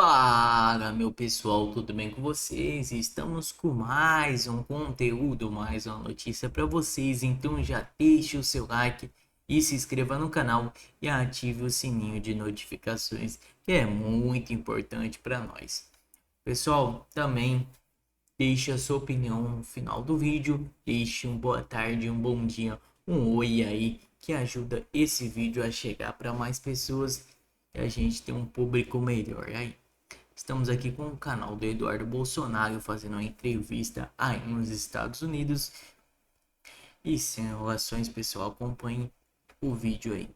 Fala, meu pessoal, tudo bem com vocês? Estamos com mais um conteúdo, mais uma notícia para vocês. Então já deixe o seu like e se inscreva no canal e ative o sininho de notificações, que é muito importante para nós. Pessoal, também deixe a sua opinião no final do vídeo, deixe um boa tarde, um bom dia, um oi aí, que ajuda esse vídeo a chegar para mais pessoas e a gente ter um público melhor aí. Estamos aqui com o canal do Eduardo Bolsonaro fazendo uma entrevista aí nos Estados Unidos. E sem enrolações, pessoal, acompanhe o vídeo aí.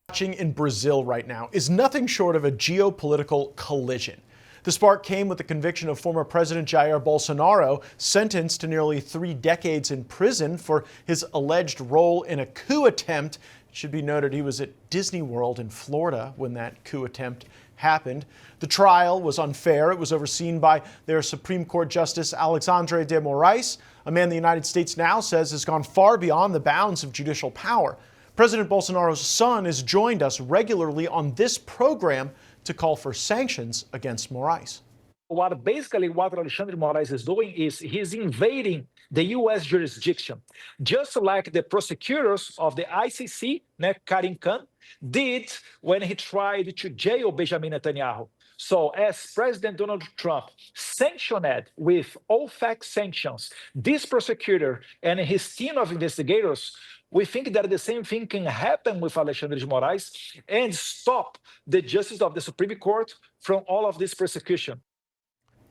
Watching in Brazil right now is nothing short of a geopolitical collision. The spark came with the conviction of former President Jair Bolsonaro, sentenced to nearly 3 decades in prison for his alleged role in a coup attempt. It should be noted he was at Disney World in Florida when that coup attempt happened. The trial was unfair. It was overseen by their Supreme Court Justice Alexandre de Moraes, a man the United States now says has gone far beyond the bounds of judicial power. President Bolsonaro's son has joined us regularly on this program to call for sanctions against Moraes. What Alexandre de Moraes is doing is he's invading the U.S. jurisdiction, just like the prosecutors of the ICC, Karim Khan, did when he tried to jail Benjamin Netanyahu. So as President Donald Trump sanctioned with OFAC sanctions this prosecutor and his team of investigators, we think that the same thing can happen with Alexandre de Moraes and stop the justice of the Supreme Court from all of this persecution.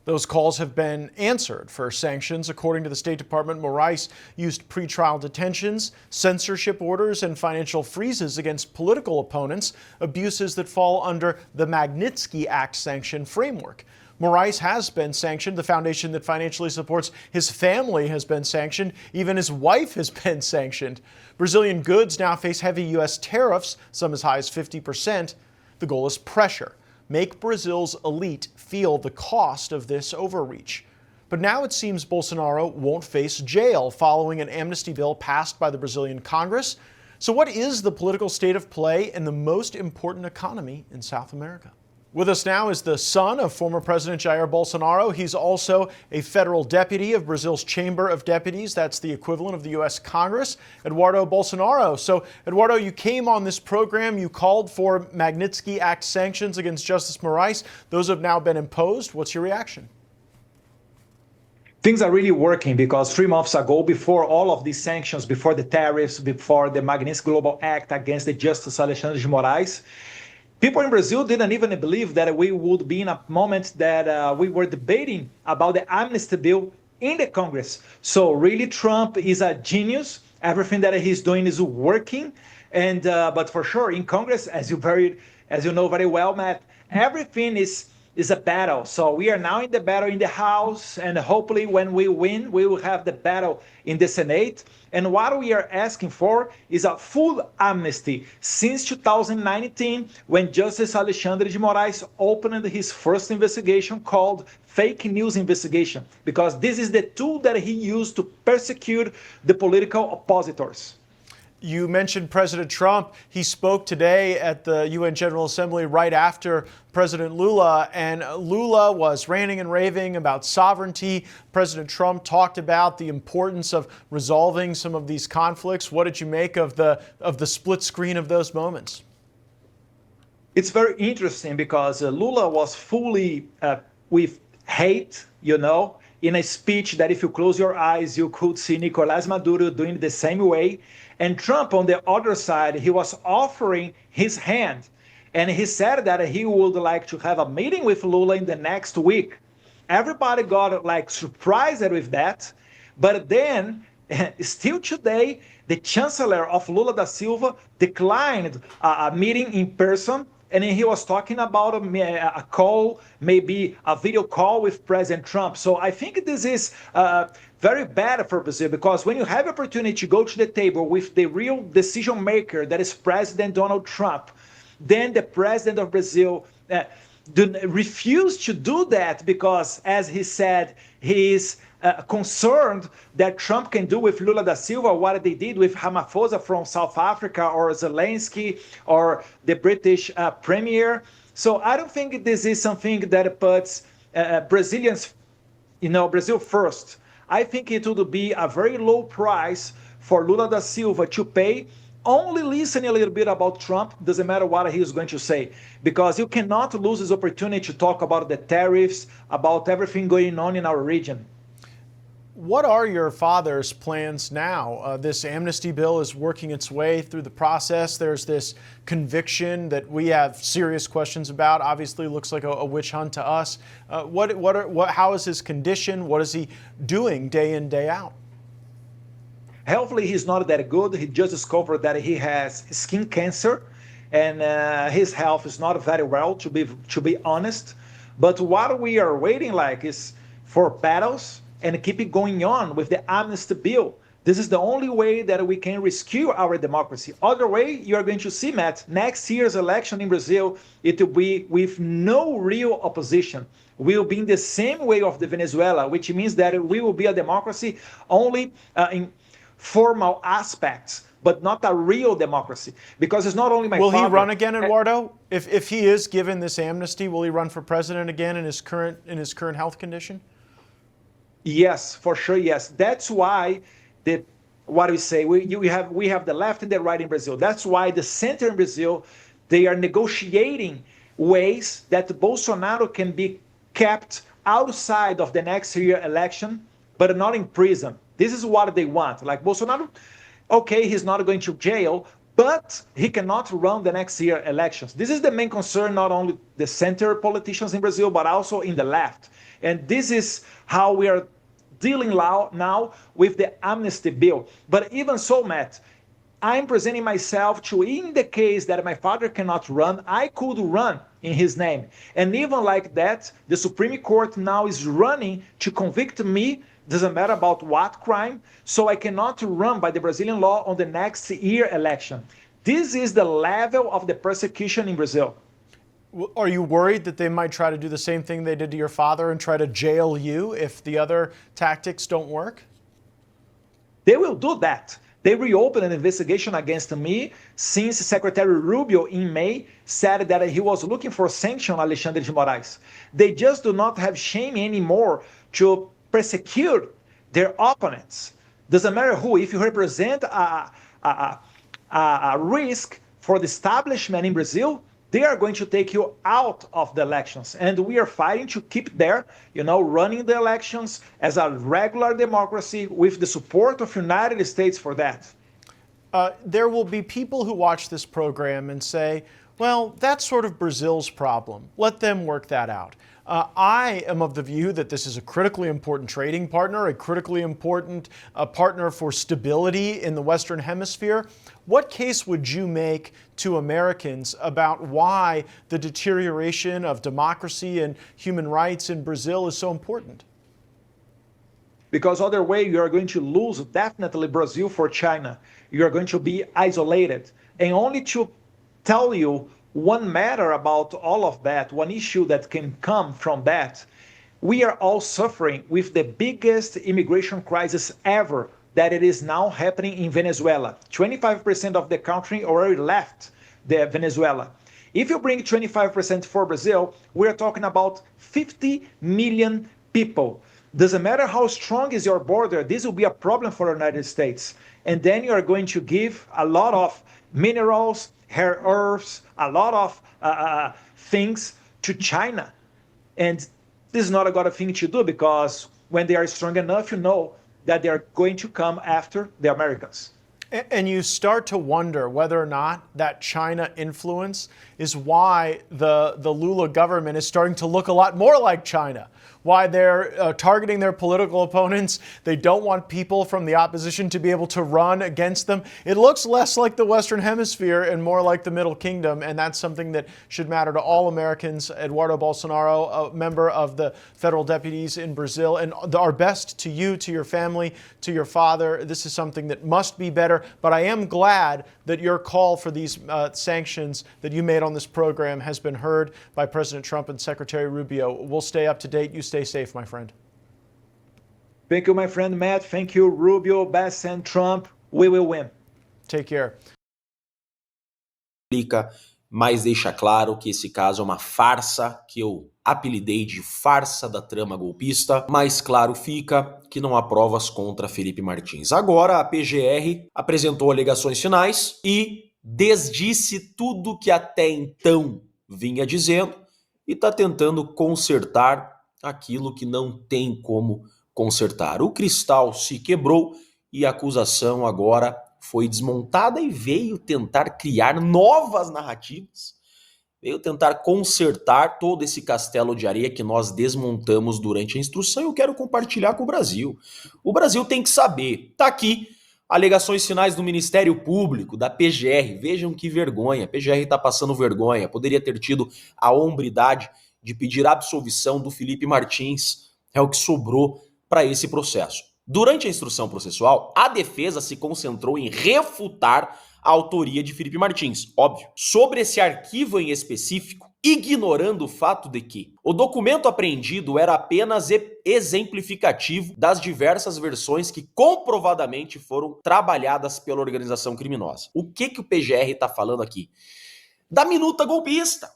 Those calls have been answered for sanctions. According to the State Department, Moraes used pretrial detentions, censorship orders, and financial freezes against political opponents, abuses that fall under the Magnitsky Act sanction framework. Moraes has been sanctioned. The foundation that financially supports his family has been sanctioned. Even his wife has been sanctioned. Brazilian goods now face heavy U.S. tariffs, some as high as 50%. The goal is pressure. Make Brazil's elite feel the cost of this overreach. But now it seems Bolsonaro won't face jail following an amnesty bill passed by the Brazilian Congress. So what is the political state of play in the most important economy in South America? With us now is the son of former President Jair Bolsonaro. He's also a federal deputy of Brazil's Chamber of Deputies. That's the equivalent of the U.S. Congress, Eduardo Bolsonaro. So, Eduardo, you came on this program. You called for Magnitsky Act sanctions against Justice Moraes. Those have now been imposed. What's your reaction? Things are really working because 3 months ago, before all of these sanctions, before the tariffs, before the Magnitsky Global Act against the Justice Alexandre de Moraes, people in Brazil didn't even believe that we would be in a moment that we were debating about the amnesty bill in the Congress. So really, Trump is a genius. Everything that he's doing is working. And but for sure, in Congress, as you know very well, Matt, everything is a battle. So we are now in the battle in the House, and hopefully when we win, we will have the battle in the Senate. And what we are asking for is a full amnesty since 2019, when Justice Alexandre de Moraes opened his first investigation called fake news investigation, because this is the tool that he used to persecute the political oppositors. You mentioned President Trump. He spoke today at the UN General Assembly right after President Lula, and Lula was ranting and raving about sovereignty. President Trump talked about the importance of resolving some of these conflicts. What did you make of the split screen of those moments? It's very interesting because Lula was fully with hate, in a speech that if you close your eyes, you could see Nicolás Maduro doing the same way. And Trump, on the other side, he was offering his hand. And he said that he would like to have a meeting with Lula in the next week. Everybody got surprised with that. But then, still today, the chancellor of Lula da Silva declined a meeting in person. And he was talking about a call, maybe a video call with President Trump. So I think this is very bad for Brazil, because when you have opportunity to go to the table with the real decision maker, that is President Donald Trump, then the president of Brazil refused to do that because, as he said, he is concerned that Trump can do with Lula da Silva what they did with Ramaphosa from South Africa, or Zelensky, or the British premier. So I don't think this is something that puts Brazilians, Brazil first. I think it would be a very low price for Lula da Silva to pay, only listening a little bit about Trump, doesn't matter what he is going to say, because you cannot lose this opportunity to talk about the tariffs, about everything going on in our region. What are your father's plans now? This amnesty bill is working its way through the process. There's this conviction that we have serious questions about. Obviously, looks like a witch hunt to us. How is his condition? What is he doing day in, day out? Healthily, he's not that good. He just discovered that he has skin cancer, and his health is not very well, to be honest. But what we are waiting is for battles and keep it going on with the amnesty bill. This is the only way that we can rescue our democracy. Other way, you are going to see, Matt, next year's election in Brazil, it will be with no real opposition. We will be in the same way of the Venezuela, which means that we will be a democracy only in formal aspects, but not a real democracy. Because it's not only my Will father. he run again, Eduardo? If he is given this amnesty, will he run for president again in his current health condition? Yes, for sure. Yes, that's why we have the left and the right in Brazil. That's why the center in Brazil, they are negotiating ways that Bolsonaro can be kept outside of the next year election, but not in prison. This is what they want. Like Bolsonaro, okay, he's not going to jail, but he cannot run the next year elections. This is the main concern, not only the center politicians in Brazil, but also in the left. And this is how we are dealing now with the amnesty bill. But even so, Matt, I'm presenting myself to, in the case that my father cannot run, I could run in his name. And even like that, the Supreme Court now is running to convict me, doesn't matter about what crime, so I cannot run by the Brazilian law on the next year election. This is the level of the persecution in Brazil. Are you worried that they might try to do the same thing they did to your father and try to jail you if the other tactics don't work? They will do that. They reopened an investigation against me since Secretary Rubio in May said that he was looking for sanction Alexandre de Moraes. They just do not have shame anymore to persecute their opponents. Doesn't matter who. If you represent a risk for the establishment in Brazil, they are going to take you out of the elections. And we are fighting to keep there, running the elections as a regular democracy with the support of the United States for that. There will be people who watch this program and say, well, that's sort of Brazil's problem. Let them work that out. I am of the view that this is a critically important trading partner, a critically important partner for stability in the Western Hemisphere. What case would you make to Americans about why the deterioration of democracy and human rights in Brazil is so important? Because other way, you are going to lose definitely Brazil for China. You are going to be isolated. And only to tell you one matter about all of that, one issue that can come from that, we are all suffering with the biggest immigration crisis ever that it is now happening in Venezuela. 25% of the country already left the Venezuela. If you bring 25% for Brazil, we are talking about 50 million people. Doesn't matter how strong is your border, this will be a problem for the United States. And then you are going to give a lot of minerals, rare earths, a lot of things to China. And this is not a good thing to do, because when they are strong enough, you know that they are going to come after the Americans. And you start to wonder whether or not that China influence is why the Lula government is starting to look a lot more like China, why they're targeting their political opponents. They don't want people from the opposition to be able to run against them. It looks less like the Western Hemisphere and more like the Middle Kingdom, and that's something that should matter to all Americans. Eduardo Bolsonaro, a member of the federal deputies in Brazil, and our best to you, to your family, to your father. This is something that must be better, but I am glad that your call for these sanctions that you made on this program has been heard by President Trump and Secretary Rubio. We'll stay up to date. You stay safe, my friend. Thank you, my friend Matt. Thank you, Rubio, Bass, and Trump. We will win. Take care. mas deixa claro que esse caso é uma farsa que eu apelidei de farsa da trama golpista, mas claro fica que não há provas contra Felipe Martins. Agora a PGR apresentou alegações finais e desdisse tudo que até então vinha dizendo e está tentando consertar aquilo que não tem como consertar. O cristal se quebrou e a acusação agora foi desmontada e veio tentar criar novas narrativas, veio tentar consertar todo esse castelo de areia que nós desmontamos durante a instrução e eu quero compartilhar com o Brasil. O Brasil tem que saber, tá aqui, alegações finais do Ministério Público, da PGR, vejam que vergonha, a PGR está passando vergonha, poderia ter tido a hombridade de pedir absolvição do Felipe Martins, é o que sobrou para esse processo. Durante a instrução processual, a defesa se concentrou em refutar a autoria de Felipe Martins, óbvio. Sobre esse arquivo em específico, ignorando o fato de que o documento apreendido era apenas exemplificativo das diversas versões que comprovadamente foram trabalhadas pela organização criminosa. O que o PGR está falando aqui? Da minuta golpista.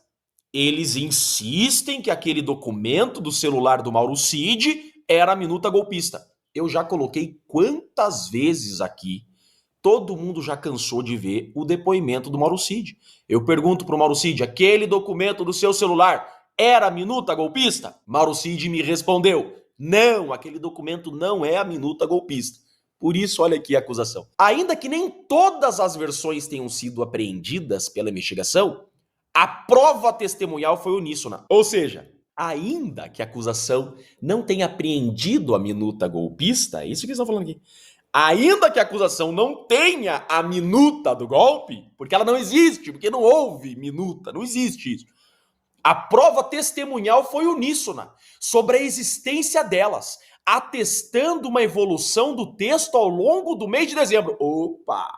Eles insistem que aquele documento do celular do Mauro Cid era a minuta golpista. Eu já coloquei quantas vezes aqui, todo mundo já cansou de ver o depoimento do Mauro Cid. Eu pergunto pro Mauro Cid, aquele documento do seu celular era a minuta golpista? Mauro Cid me respondeu, não, aquele documento não é a minuta golpista. Por isso, olha aqui a acusação. Ainda que nem todas as versões tenham sido apreendidas pela investigação, a prova testemunhal foi uníssona. Ou seja, ainda que a acusação não tenha apreendido a minuta golpista, é isso que eles estão falando aqui, ainda que a acusação não tenha a minuta do golpe, porque ela não existe, porque não houve minuta, não existe isso, a prova testemunhal foi uníssona sobre a existência delas, atestando uma evolução do texto ao longo do mês de dezembro. Opa!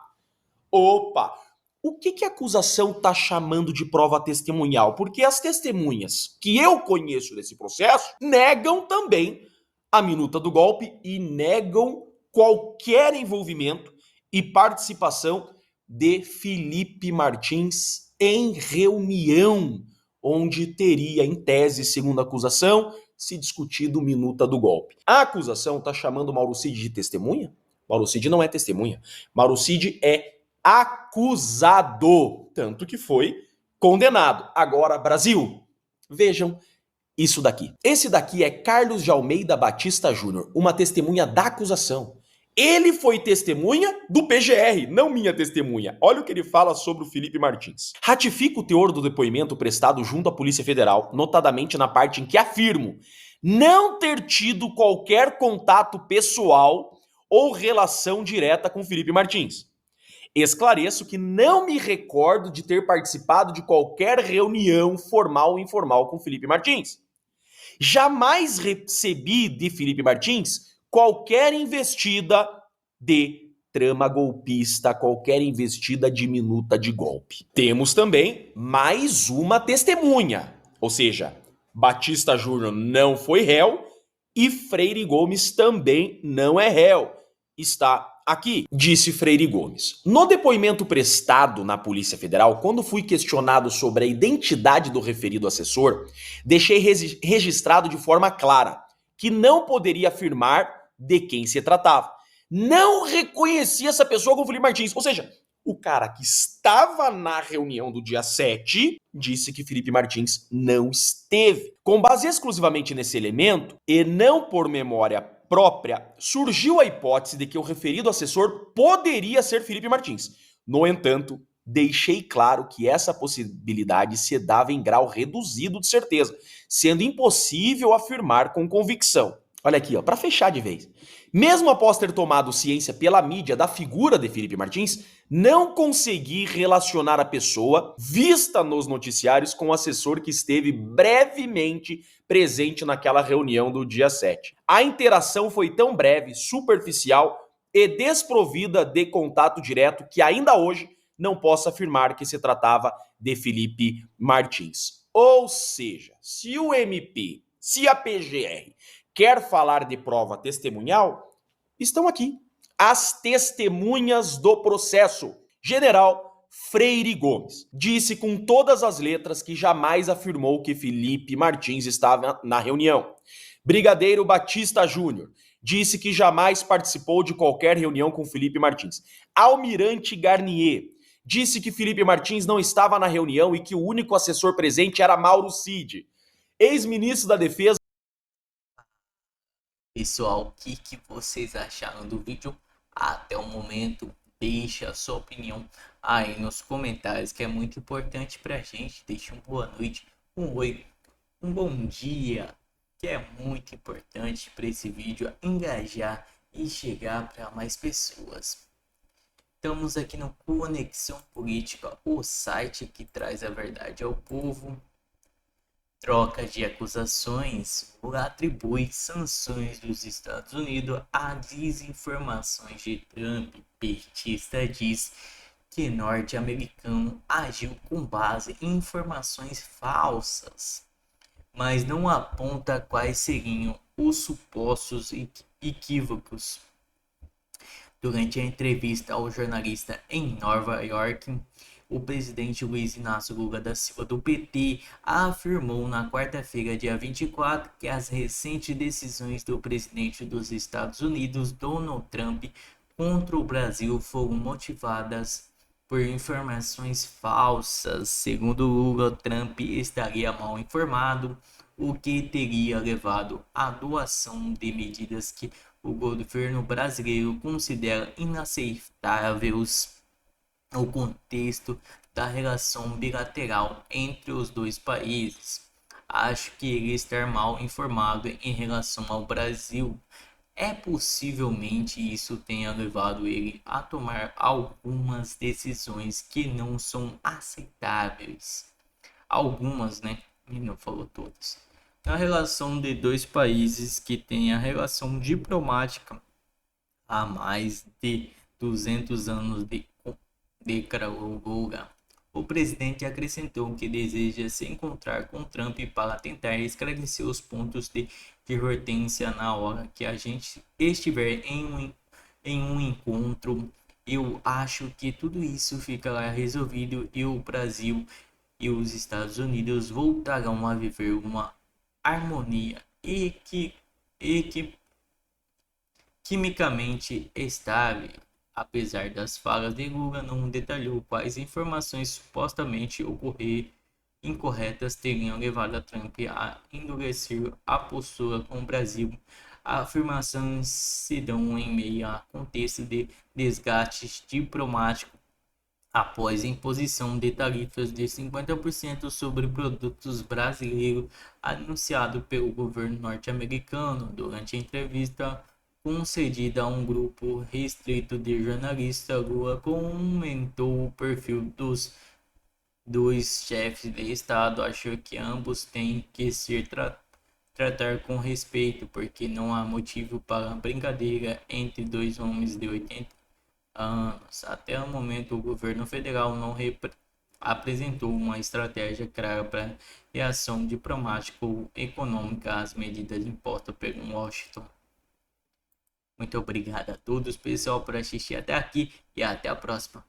O que a acusação está chamando de prova testemunhal? Porque as testemunhas que eu conheço desse processo negam também a minuta do golpe e negam qualquer envolvimento e participação de Felipe Martins em reunião onde teria, em tese, segundo a acusação, se discutido minuta do golpe. A acusação está chamando Mauro Cid de testemunha? Mauro Cid não é testemunha. Mauro Cid é acusado, tanto que foi condenado. Agora, Brasil, vejam isso daqui. Esse daqui é Carlos de Almeida Batista Júnior, uma testemunha da acusação. Ele foi testemunha do PGR, não minha testemunha. Olha o que ele fala sobre o Felipe Martins. Ratifico o teor do depoimento prestado junto à Polícia Federal, notadamente na parte em que afirmo não ter tido qualquer contato pessoal ou relação direta com Felipe Martins. Esclareço que não me recordo de ter participado de qualquer reunião formal ou informal com Felipe Martins. Jamais recebi de Felipe Martins qualquer investida de trama golpista, qualquer investida de minuta de golpe. Temos também mais uma testemunha, ou seja, Batista Júnior não foi réu e Freire Gomes também não é réu. Está aqui, disse Freire Gomes. No depoimento prestado na Polícia Federal, quando fui questionado sobre a identidade do referido assessor, deixei registrado de forma clara que não poderia afirmar de quem se tratava. Não reconhecia essa pessoa como Felipe Martins. Ou seja, o cara que estava na reunião do dia 7 disse que Felipe Martins não esteve. Com base exclusivamente nesse elemento, e não por memória própria, surgiu a hipótese de que o referido assessor poderia ser Felipe Martins. No entanto, deixei claro que essa possibilidade se dava em grau reduzido de certeza, sendo impossível afirmar com convicção. Olha aqui, para fechar de vez. Mesmo após ter tomado ciência pela mídia da figura de Felipe Martins, não consegui relacionar a pessoa vista nos noticiários com o assessor que esteve brevemente presente naquela reunião do dia 7. A interação foi tão breve, superficial e desprovida de contato direto que ainda hoje não posso afirmar que se tratava de Felipe Martins. Ou seja, se o MP, se a PGR quer falar de prova testemunhal, estão aqui as testemunhas do processo. General Freire Gomes disse com todas as letras que jamais afirmou que Felipe Martins estava na reunião. Brigadeiro Batista Júnior disse que jamais participou de qualquer reunião com Felipe Martins. Almirante Garnier disse que Felipe Martins não estava na reunião e que o único assessor presente era Mauro Cid. Ex-ministro da Defesa. Pessoal, o que vocês acharam do vídeo até o momento? Deixe a sua opinião aí nos comentários, que é muito importante pra gente. Deixe uma boa noite, um oi, um bom dia, que é muito importante para esse vídeo engajar e chegar para mais pessoas. Estamos aqui no Conexão Política, o site que traz a verdade ao povo. Troca de acusações atribui sanções dos Estados Unidos a desinformações de Trump. Petista diz que norte-americano agiu com base em informações falsas, mas não aponta quais seriam os supostos equívocos. Durante a entrevista ao jornalista em Nova York, o presidente Luiz Inácio Lula da Silva do PT afirmou na quarta-feira, dia 24, que as recentes decisões do presidente dos Estados Unidos, Donald Trump, contra o Brasil foram motivadas por informações falsas. Segundo Lula, Trump estaria mal informado, o que teria levado à adoção de medidas que o governo brasileiro considera inaceitáveis no contexto da relação bilateral entre os dois países. Acho que ele está mal informado em relação ao Brasil. Possivelmente isso tenha levado ele a tomar algumas decisões que não são aceitáveis. Algumas, né? Ele não falou todas. Na relação de dois países que têm a relação diplomática há mais de 200 anos declarou Lula. O presidente acrescentou que deseja se encontrar com Trump para tentar esclarecer os pontos de divergência na hora que a gente estiver em um encontro. Eu acho que tudo isso ficará resolvido e o Brasil e os Estados Unidos voltarão a viver uma harmonia quimicamente estável. Apesar das falas de Lula, não detalhou quais informações supostamente incorretas teriam levado a Trump a endurecer a postura com o Brasil. Afirmações se dão em meio a contexto de desgaste diplomático após a imposição de tarifas de 50% sobre produtos brasileiros anunciado pelo governo norte-americano. Durante a entrevista concedida a um grupo restrito de jornalistas, Lula comentou o perfil dos dois chefes de Estado. Achou que ambos têm que ser tratar com respeito, porque não há motivo para brincadeira entre dois homens de 80 anos. Até o momento, o governo federal não apresentou uma estratégia clara para reação diplomática ou econômica às medidas impostas pelo Washington. Muito obrigado a todos, pessoal, por assistir até aqui e até a próxima.